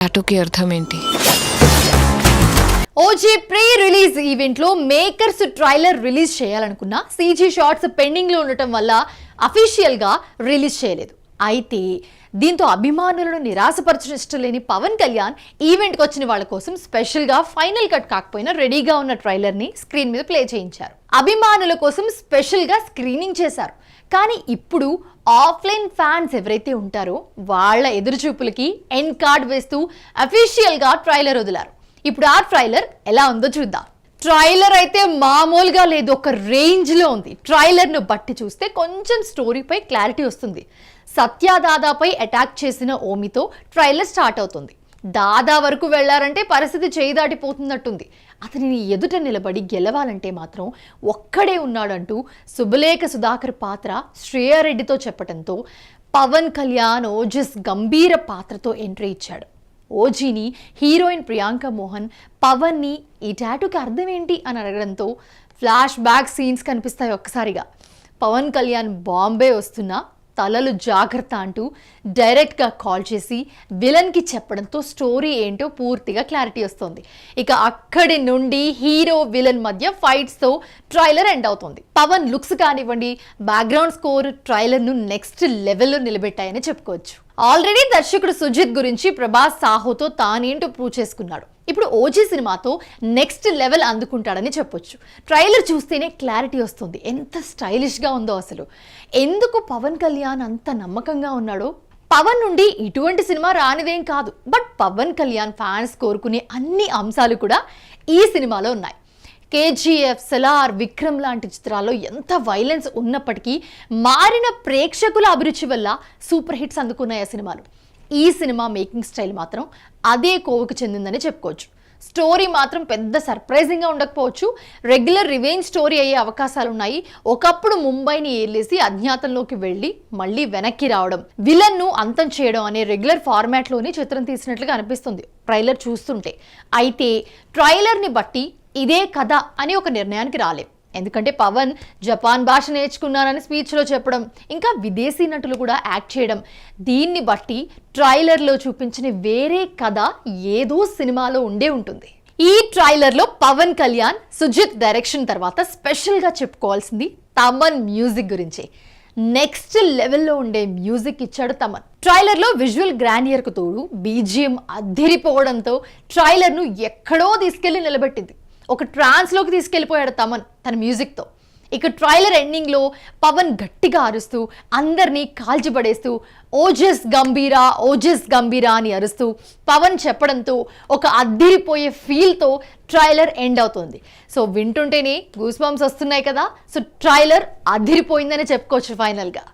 టాటూకి అర్థం ఏంటి? OG pre release event లో మేకర్స్ ట్రైలర్ రిలీజ్ చేయాలనుకున్నా సీజీ షార్ట్స్ పెండింగ్ లో ఉండటం వల్ల అఫీషియల్ గా రిలీజ్ చేయలేదు. అయితే దీంతో అభిమానులను నిరాశపరచడం లేని పవన్ కళ్యాణ్ ఈవెంట్కి వచ్చిన వాళ్ళ కోసం స్పెషల్గా ఫైనల్ కట్ కాకపోయినా రెడీగా ఉన్న ట్రైలర్ని స్క్రీన్ మీద ప్లే చేయించారు. అభిమానుల కోసం స్పెషల్గా స్క్రీనింగ్ చేశారు. కానీ ఇప్పుడు ఆఫ్లైన్ ఫ్యాన్స్ ఎవరైతే ఉంటారో వాళ్ళ ఎదురుచూపులకి ఎండ్ కార్డ్ వేస్తూ అఫీషియల్గా ట్రైలర్ వదిలారు. ఇప్పుడు ఆ ట్రైలర్ ఎలా ఉందో చూద్దాం. ట్రైలర్ అయితే మామూలుగా లేదు, ఒక రేంజ్లో ఉంది. ట్రైలర్ను బట్టి చూస్తే కొంచెం స్టోరీపై క్లారిటీ వస్తుంది. సత్య దాదాపై అటాక్ చేసిన ఓమితో ట్రైలర్ స్టార్ట్ అవుతుంది. దాదా వరకు వెళ్లారంటే పరిస్థితి చేయి దాటిపోతున్నట్టుంది. అతనిని ఎదుట నిలబడి గెలవాలంటే మాత్రం ఒక్కడే ఉన్నాడంటూ శుభలేఖ సుధాకర్ పాత్ర శ్రేయారెడ్డితో చెప్పడంతో పవన్ కళ్యాణ్ ఓజస్ గంభీర పాత్రతో ఎంట్రీ ఇచ్చాడు. ఓజీని హీరోయిన్ ప్రియాంక మోహన్ పవన్ని ఈ టాటూకి అర్థం ఏంటి అని అడగడంతో ఫ్లాష్ బ్యాక్ సీన్స్ కనిపిస్తాయి. ఒక్కసారిగా పవన్ కళ్యాణ్ బాంబే వస్తున్నా తలలు జాగ్రత్త అంటూ డైరెక్ట్గా కాల్ చేసి విలన్కి చెప్పడంతో స్టోరీ ఏంటో పూర్తిగా క్లారిటీ వస్తుంది. ఇక అక్కడి నుండి హీరో విలన్ మధ్య ఫైట్స్తో ట్రైలర్ ఎండ్ అవుతుంది. పవన్ లుక్స్ కానివ్వండి, బ్యాక్గ్రౌండ్ స్కోర్ ట్రైలర్ను నెక్స్ట్ లెవెల్లో నిలబెట్టాయని చెప్పుకోవచ్చు. ఆల్రెడీ దర్శకుడు సుజిత్ గురించి ప్రభాస్ సాహోతో తానేంటో ప్రూవ్ చేసుకున్నాడు. ఇప్పుడు ఓజీ సినిమాతో నెక్స్ట్ లెవెల్ అందుకుంటాడని చెప్పొచ్చు. ట్రైలర్ చూస్తేనే క్లారిటీ వస్తుంది ఎంత స్టైలిష్గా ఉందో. అసలు ఎందుకు పవన్ కళ్యాణ్ అంత నమ్మకంగా ఉన్నాడో. పవన్ నుండి ఇటువంటి సినిమా రానిదేం కాదు, బట్ పవన్ కళ్యాణ్ ఫ్యాన్స్ కోరుకునే అన్ని అంశాలు కూడా ఈ సినిమాలో ఉన్నాయి. కేజీఎఫ్, సలార్, విక్రమ్ లాంటి చిత్రాల్లో ఎంత వైలెన్స్ ఉన్నప్పటికీ మారిన ప్రేక్షకుల అభిరుచి వల్ల సూపర్ హిట్స్ అందుకున్నాయి ఆ సినిమాలు. ఈ సినిమా మేకింగ్ స్టైల్ మాత్రం అదే కోవకు చెందిందని చెప్పుకోవచ్చు. స్టోరీ మాత్రం పెద్ద సర్ప్రైజింగ్గా ఉండకపోవచ్చు. రెగ్యులర్ రివెంజ్ స్టోరీ అయ్యే అవకాశాలు ఉన్నాయి. ఒకప్పుడు ముంబైని ఏలేసి అజ్ఞాతంలోకి వెళ్ళి మళ్ళీ వెనక్కి రావడం, విలన్ను అంతం చేయడం అనే రెగ్యులర్ ఫార్మాట్లోనే చిత్రం తీసినట్లుగా అనిపిస్తుంది ట్రైలర్ చూస్తుంటే. అయితే ట్రైలర్ని బట్టి ఇదే కథ అని ఒక నిర్ణయానికి రాలేం. ఎందుకంటే పవన్ జపాన్ భాష నేర్చుకున్నానని స్పీచ్లో చెప్పడం, ఇంకా విదేశీ నటులు కూడా యాక్ట్ చేయడం, దీన్ని బట్టి ట్రైలర్లో చూపించిన వేరే కథ ఏదో సినిమాలో ఉండే ఉంటుంది. ఈ ట్రైలర్లో పవన్ కళ్యాణ్, సుజిత్ డైరెక్షన్ తర్వాత స్పెషల్గా చెప్పుకోవాల్సింది తమన్ మ్యూజిక్ గురించి. నెక్స్ట్ లెవెల్లో ఉండే మ్యూజిక్ ఇచ్చాడు తమన్. ట్రైలర్లో విజువల్ గ్రాండియర్కు తోడు బీజిఎం అద్దిరిపోవడంతో ట్రైలర్ను ఎక్కడో తీసుకెళ్లి నిలబెట్టింది. ఒక ట్రాన్స్లోకి తీసుకెళ్ళిపోయాడు తమన్ తన మ్యూజిక్తో. ఇక ట్రైలర్ ఎండింగ్లో పవన్ గట్టిగా అరుస్తూ అందరినీ కాల్చిపడేస్తూ ఓజస్ గంభీరా, ఓజస్ గంభీరా అని అరుస్తూ పవన్ చెప్పడంతో ఒక అద్దిరిపోయే ఫీల్తో ట్రైలర్ ఎండ్ అవుతుంది. సో వింటుంటేనే గూస్ బంప్స్ వస్తున్నాయి కదా. సో ట్రైలర్ అద్దిరిపోయిందని చెప్పుకోవచ్చు ఫైనల్గా.